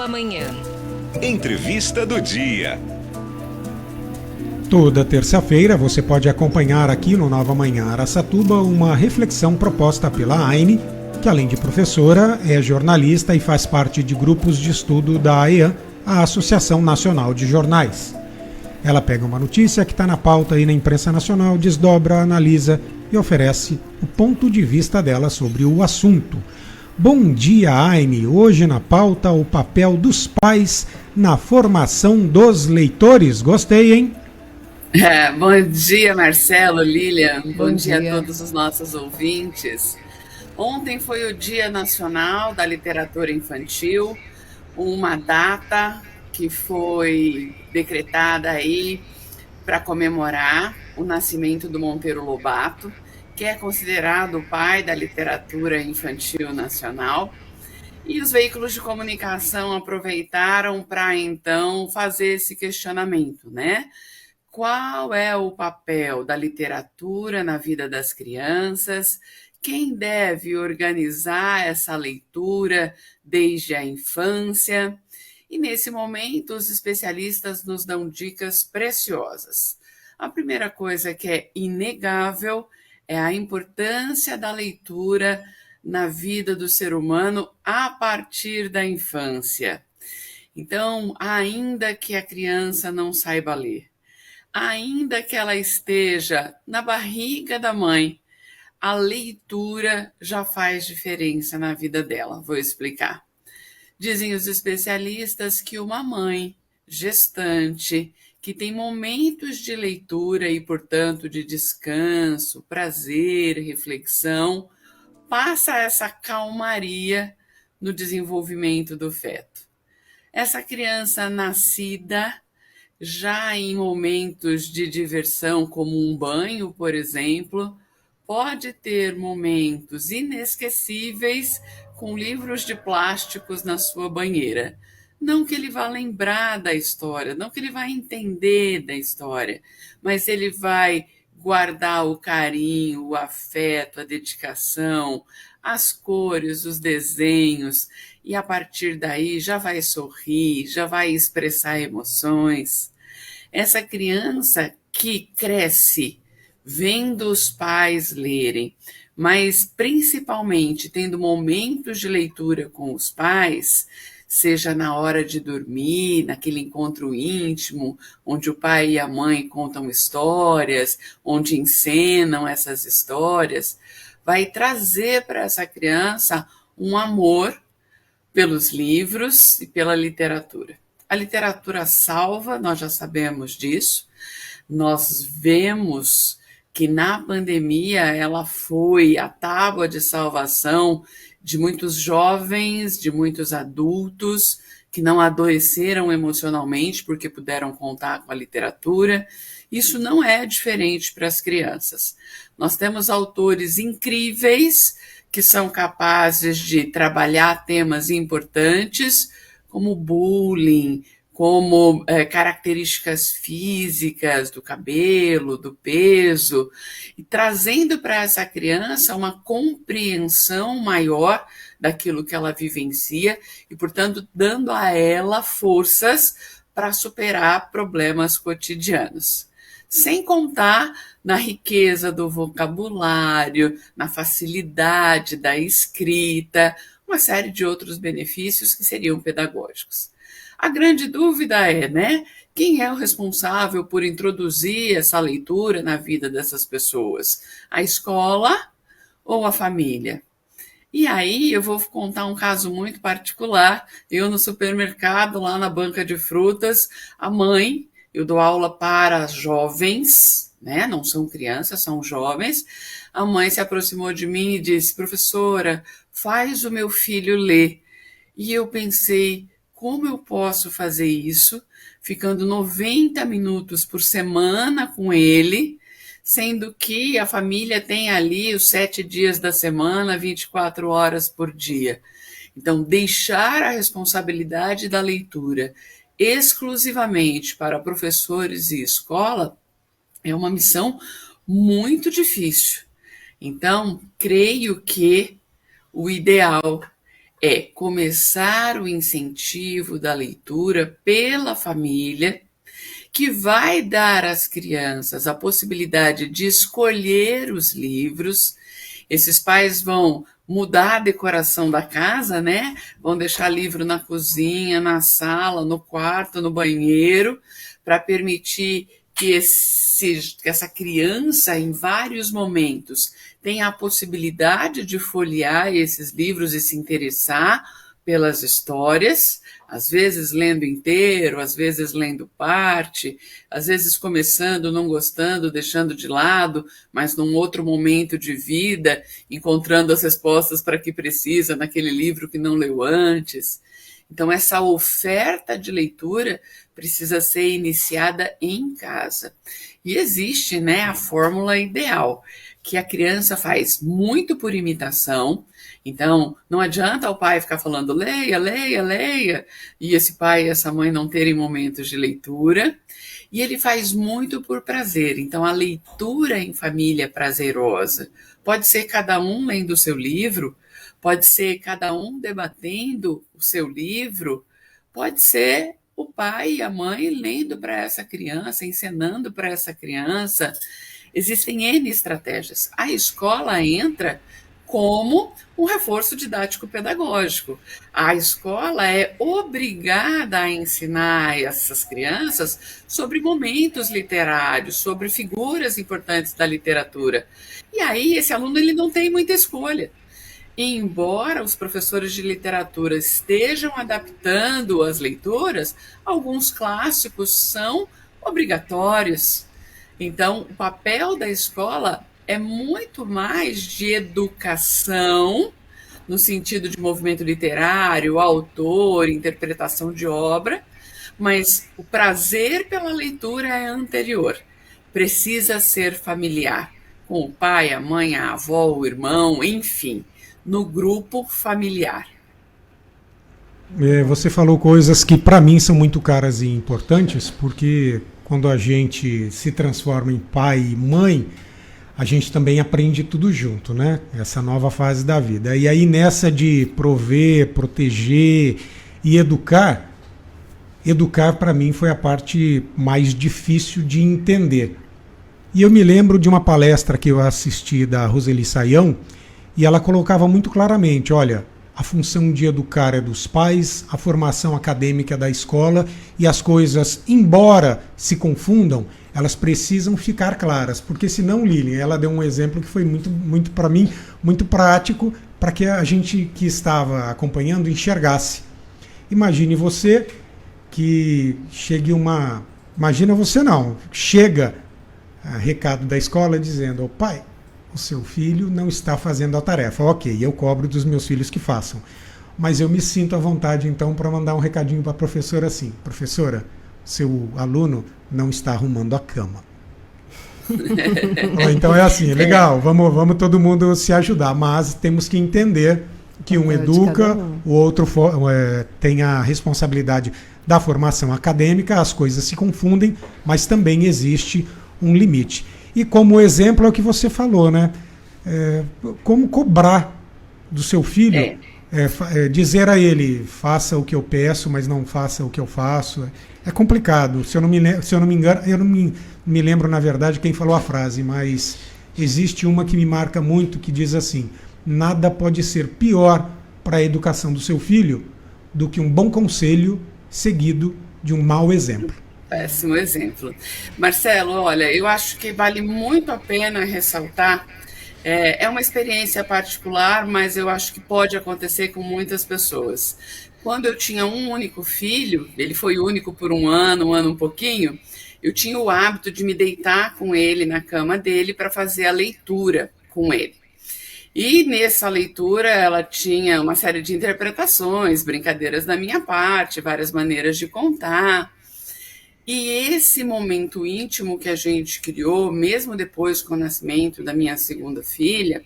Nova Manhã. Entrevista do dia. Toda terça-feira você pode acompanhar aqui no Nova Manhã Araçatuba uma reflexão proposta pela Aine, que além de professora, é jornalista e faz parte de grupos de estudo da AEAN, a Associação Nacional de Jornais. Ela pega uma notícia que está na pauta aí na imprensa nacional, desdobra, analisa e oferece o ponto de vista dela sobre o assunto. Bom dia, Aine. Hoje na pauta o papel dos pais na formação dos leitores. Gostei, hein? Bom dia, Marcelo, Lilian. Bom dia a dia. todos os nossos ouvintes. Ontem foi o Dia Nacional da Literatura Infantil, uma data que foi decretada aí para comemorar o nascimento do Monteiro Lobato, que é considerado o pai da literatura infantil nacional. E os veículos de comunicação aproveitaram para, então, fazer esse questionamento, né? Qual é o papel da literatura na vida das crianças? Quem deve organizar essa leitura desde a infância? E nesse momento, os especialistas nos dão dicas preciosas. A primeira coisa que é inegável é a importância da leitura na vida do ser humano a partir da infância. Então, ainda que a criança não saiba ler, ainda que ela esteja na barriga da mãe, a leitura já faz diferença na vida dela. Vou explicar. Dizem os especialistas que uma mãe gestante, que tem momentos de leitura e, portanto, de descanso, prazer, reflexão, passa essa calmaria no desenvolvimento do feto. Essa criança nascida já em momentos de diversão, como um banho, por exemplo, pode ter momentos inesquecíveis com livros de plásticos na sua banheira. Não que ele vá lembrar da história, não que ele vá entender da história, mas ele vai guardar o carinho, o afeto, a dedicação, as cores, os desenhos, e a partir daí já vai sorrir, já vai expressar emoções. Essa criança que cresce vendo os pais lerem, mas principalmente tendo momentos de leitura com os pais, seja na hora de dormir, naquele encontro íntimo, onde o pai e a mãe contam histórias, onde encenam essas histórias, vai trazer para essa criança um amor pelos livros e pela literatura. A literatura salva, nós já sabemos disso. Nós vemos que na pandemia ela foi a tábua de salvação de muitos jovens, de muitos adultos que não adoeceram emocionalmente porque puderam contar com a literatura. Isso não é diferente para as crianças. Nós temos autores incríveis que são capazes de trabalhar temas importantes, como bullying, como características físicas do cabelo, do peso, e trazendo para essa criança uma compreensão maior daquilo que ela vivencia e, portanto, dando a ela forças para superar problemas cotidianos. Sem contar na riqueza do vocabulário, na facilidade da escrita, uma série de outros benefícios que seriam pedagógicos. A grande dúvida é, né? Quem é o responsável por introduzir essa leitura na vida dessas pessoas? A escola ou a família? E aí eu vou contar um caso muito particular. Eu no supermercado, lá na banca de frutas, a mãe, eu dou aula para jovens, né? Não são crianças, são jovens. A mãe se aproximou de mim e disse: professora, faz o meu filho ler. E eu pensei, como eu posso fazer isso, ficando 90 minutos por semana com ele, sendo que a família tem ali os 7 dias da semana, 24 horas por dia. Então, deixar a responsabilidade da leitura exclusivamente para professores e escola é uma missão muito difícil. Então, creio que o ideal é começar o incentivo da leitura pela família, que vai dar às crianças a possibilidade de escolher os livros. Esses pais vão mudar a decoração da casa, né? Vão deixar livro na cozinha, na sala, no quarto, no banheiro, para permitir que essa criança, em vários momentos, tenha a possibilidade de folhear esses livros e se interessar pelas histórias, às vezes lendo inteiro, às vezes lendo parte, às vezes começando, não gostando, deixando de lado, mas num outro momento de vida, encontrando as respostas para que precisa naquele livro que não leu antes. Então, essa oferta de leitura precisa ser iniciada em casa. E existe, né, a fórmula ideal, que a criança faz muito por imitação. Então, não adianta o pai ficar falando leia, leia, leia, e esse pai e essa mãe não terem momentos de leitura. E ele faz muito por prazer. Então, a leitura em família é prazerosa. Pode ser cada um lendo o seu livro, pode ser cada um debatendo o seu livro, pode ser o pai e a mãe lendo para essa criança, ensinando para essa criança. Existem N estratégias. A escola entra como um reforço didático-pedagógico. A escola é obrigada a ensinar essas crianças sobre momentos literários, sobre figuras importantes da literatura. E aí esse aluno ele não tem muita escolha. E embora os professores de literatura estejam adaptando as leituras, alguns clássicos são obrigatórios. Então, o papel da escola é muito mais de educação, no sentido de movimento literário, autor, interpretação de obra, mas o prazer pela leitura é anterior. Precisa ser familiar, com o pai, a mãe, a avó, o irmão, enfim, no grupo familiar. Você falou coisas que para mim são muito caras e importantes, porque quando a gente se transforma em pai e mãe, a gente também aprende tudo junto, né? Essa nova fase da vida. E aí nessa de prover, proteger e educar para mim foi a parte mais difícil de entender. E eu me lembro de uma palestra que eu assisti da Roseli Saião, e ela colocava muito claramente, olha, a função de educar é dos pais, a formação acadêmica é da escola, e as coisas, embora se confundam, elas precisam ficar claras, porque senão, Lilian, ela deu um exemplo que foi muito para mim, muito prático, para que a gente que estava acompanhando enxergasse. Imagine você que chega recado da escola dizendo, pai, o seu filho não está fazendo a tarefa. Ok, eu cobro dos meus filhos que façam. Mas eu me sinto à vontade, então, para mandar um recadinho para a professora assim, professora, seu aluno não está arrumando a cama. Então é assim, legal, vamos todo mundo se ajudar, mas temos que entender que um educa, o outro tem a responsabilidade da formação acadêmica, as coisas se confundem, mas também existe um limite. E como exemplo é o que você falou, né? Como cobrar do seu filho, dizer a ele, faça o que eu peço, mas não faça o que eu faço. É complicado. Se eu não me engano, eu não me lembro, na verdade, quem falou a frase, mas existe uma que me marca muito, que diz assim, nada pode ser pior para a educação do seu filho do que um bom conselho seguido de um mau exemplo. Péssimo exemplo. Marcelo, olha, eu acho que vale muito a pena ressaltar, é uma experiência particular, mas eu acho que pode acontecer com muitas pessoas. Quando eu tinha um único filho, ele foi único por um ano um pouquinho, eu tinha o hábito de me deitar com ele na cama dele para fazer a leitura com ele. E nessa leitura ela tinha uma série de interpretações, brincadeiras da minha parte, várias maneiras de contar. E esse momento íntimo que a gente criou, mesmo depois com o nascimento da minha segunda filha,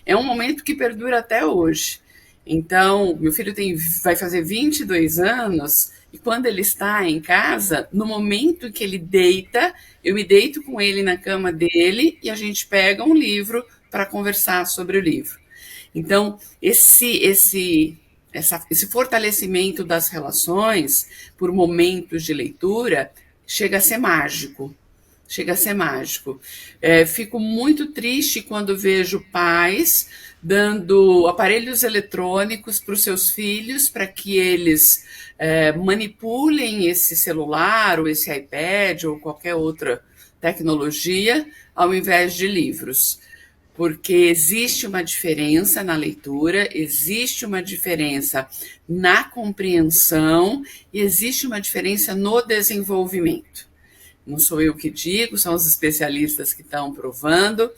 é um momento que perdura até hoje. Então, meu filho vai fazer 22 anos, e quando ele está em casa, no momento que ele deita, eu me deito com ele na cama dele e a gente pega um livro para conversar sobre o livro. Então, esse esse fortalecimento das relações por momentos de leitura chega a ser mágico. Chega a ser mágico. Fico muito triste quando vejo pais dando aparelhos eletrônicos para os seus filhos para que eles manipulem esse celular ou esse iPad ou qualquer outra tecnologia ao invés de livros. Porque existe uma diferença na leitura, existe uma diferença na compreensão e existe uma diferença no desenvolvimento. Não sou eu que digo, são os especialistas que estão provando,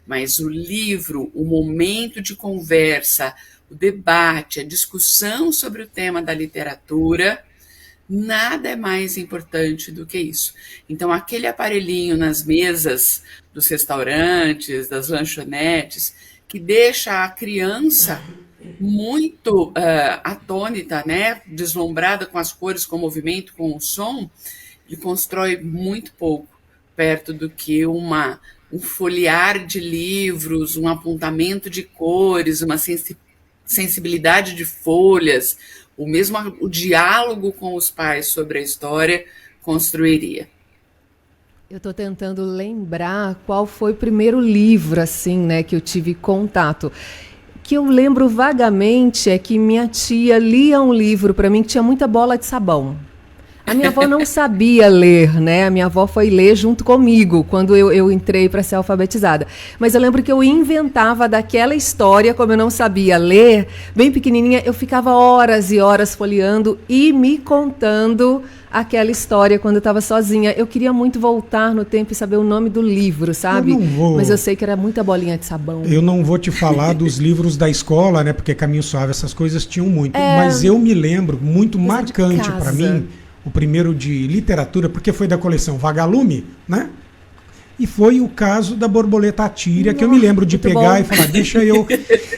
mas o livro, o momento de conversa, o debate, a discussão sobre o tema da literatura, nada é mais importante do que isso. Então, aquele aparelhinho nas mesas dos restaurantes, das lanchonetes, que deixa a criança muito atônita, né? Deslumbrada com as cores, com o movimento, com o som, ele constrói muito pouco perto do que um folhear de livros, um apontamento de cores, uma sensibilidade de folhas, o diálogo com os pais sobre a história construiria. Eu estou tentando lembrar qual foi o primeiro livro assim, né, que eu tive contato. Que eu lembro vagamente é que minha tia lia um livro para mim que tinha muita bola de sabão. A minha avó não sabia ler, né? A minha avó foi ler junto comigo quando eu entrei para ser alfabetizada. Mas eu lembro que eu inventava daquela história, como eu não sabia ler, bem pequenininha, eu ficava horas e horas folheando e me contando aquela história quando eu estava sozinha. Eu queria muito voltar no tempo e saber o nome do livro, sabe? Mas eu sei que era muita bolinha de sabão. Eu não vou te falar dos livros da escola, né? Porque Caminho Suave, essas coisas tinham muito. Mas eu me lembro, muito marcante para mim, o primeiro de literatura, porque foi da coleção Vagalume, né? E foi o caso da Borboleta Atíria, que eu me lembro de pegar e falar, deixa eu...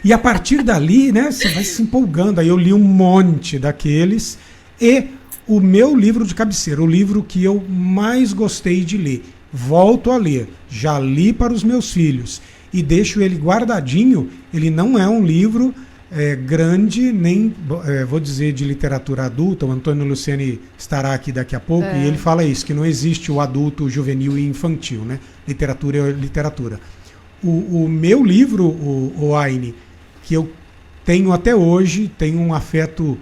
E a partir dali, né, você vai se empolgando. Aí eu li um monte daqueles. E o meu livro de cabeceira, o livro que eu mais gostei de ler, volto a ler, já li para os meus filhos e deixo ele guardadinho. Ele não é um livro grande, nem vou dizer de literatura adulta. O Antônio Luciani estará aqui daqui a pouco e ele fala isso, que não existe o adulto, o juvenil e infantil, né? Literatura é literatura. O meu livro, o Aine, que eu tenho até hoje, tenho um afeto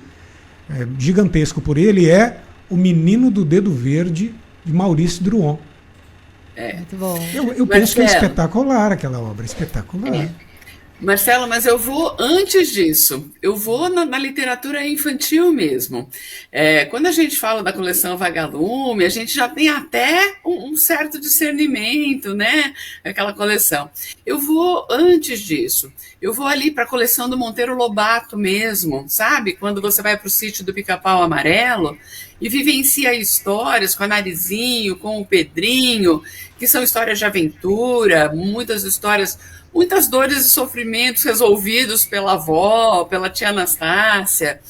gigantesco por ele, é O Menino do Dedo Verde, de Maurício Druon. Muito bom. Eu penso que é espetacular aquela obra, espetacular. Marcelo, mas eu vou antes disso, eu vou na literatura infantil mesmo. Quando a gente fala da coleção Vagalume, a gente já tem até um certo discernimento, né? Aquela coleção. Eu vou antes disso, eu vou ali para a coleção do Monteiro Lobato mesmo, sabe? Quando você vai para o sítio do Pica-Pau Amarelo e vivencia histórias com a Narizinho, com o Pedrinho, que são histórias de aventura, muitas dores e sofrimentos resolvidos pela avó, pela tia Anastácia.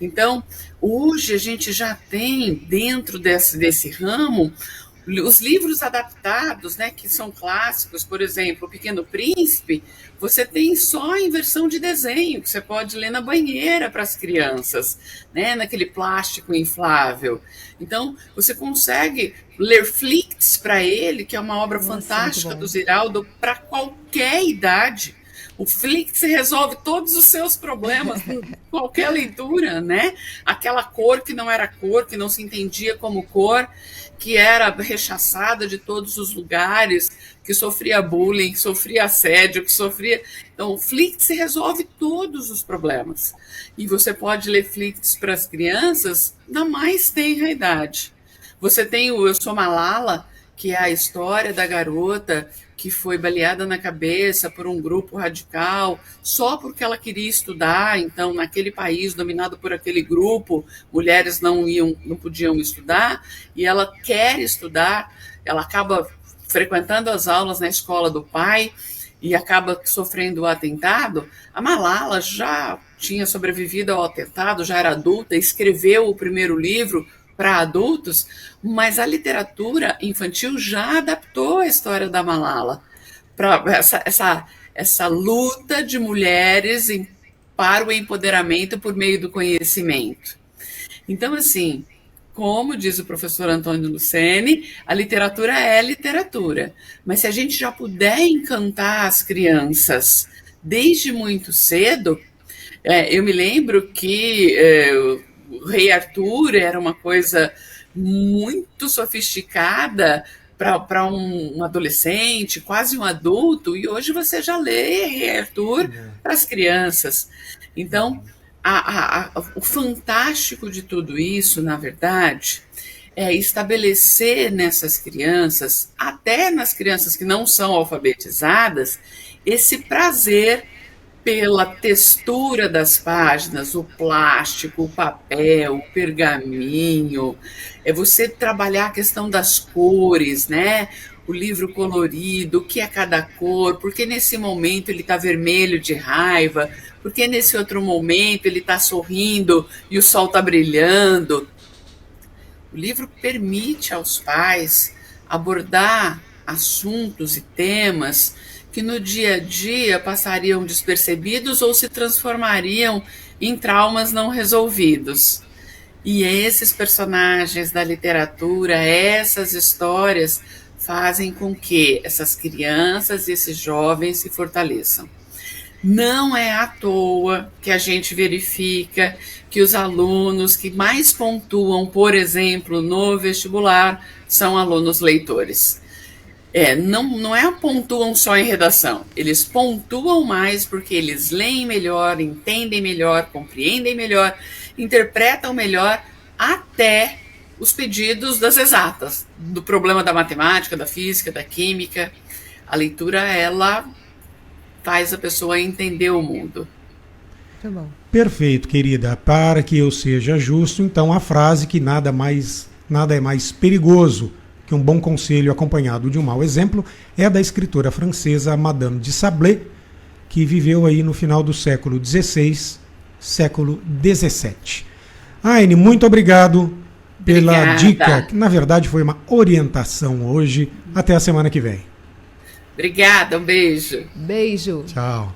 Então, hoje a gente já tem, dentro desse ramo, os livros adaptados, né, que são clássicos, por exemplo, O Pequeno Príncipe, você tem só em versão de desenho, que você pode ler na banheira para as crianças, né, naquele plástico inflável. Então, você consegue ler Flicts para ele, que é uma obra fantástica do Ziraldo, para qualquer idade. O Flicts resolve todos os seus problemas com qualquer leitura, né? Aquela cor que não era cor, que não se entendia como cor, que era rechaçada de todos os lugares, que sofria bullying, que sofria assédio, que sofria... Então, o Flicts resolve todos os problemas. E você pode ler Flicts para as crianças da mais tenra idade. Você tem o Eu Sou Malala, que é a história da garota que foi baleada na cabeça por um grupo radical só porque ela queria estudar. Então, naquele país dominado por aquele grupo, mulheres não podiam estudar, e ela quer estudar, ela acaba frequentando as aulas na escola do pai e acaba sofrendo o atentado. A Malala já tinha sobrevivido ao atentado, já era adulta, escreveu o primeiro livro para adultos, mas a literatura infantil já adaptou a história da Malala para essa luta de mulheres em para o empoderamento por meio do conhecimento. Então, assim, como diz o professor Antônio Luceni, a literatura é literatura. Mas se a gente já puder encantar as crianças desde muito cedo, eu me lembro que o Rei Arthur era uma coisa muito sofisticada para um adolescente, quase um adulto, e hoje você já lê Rei Arthur para as crianças. Então, o fantástico de tudo isso, na verdade, é estabelecer nessas crianças, até nas crianças que não são alfabetizadas, esse prazer pela textura das páginas, o plástico, o papel, o pergaminho, é você trabalhar a questão das cores, né? O livro colorido, o que é cada cor, porque nesse momento ele está vermelho de raiva, porque nesse outro momento ele está sorrindo e o sol está brilhando. O livro permite aos pais abordar assuntos e temas que no dia a dia passariam despercebidos ou se transformariam em traumas não resolvidos. E esses personagens da literatura, essas histórias, fazem com que essas crianças e esses jovens se fortaleçam. Não é à toa que a gente verifica que os alunos que mais pontuam, por exemplo, no vestibular, são alunos leitores. Não pontuam só em redação, eles pontuam mais porque eles leem melhor, entendem melhor, compreendem melhor, interpretam melhor até os pedidos das exatas, do problema da matemática, da física, da química. A leitura, ela faz a pessoa entender o mundo. Tá bom. Perfeito, querida. Para que eu seja justo, então a frase que nada é mais perigoso que um bom conselho acompanhado de um mau exemplo é da escritora francesa Madame de Sablé, que viveu aí no final do século XVI, século XVII. Aine, muito obrigado pela dica, que na verdade foi uma orientação hoje. Até a semana que vem. Obrigada, um beijo. Beijo. Tchau.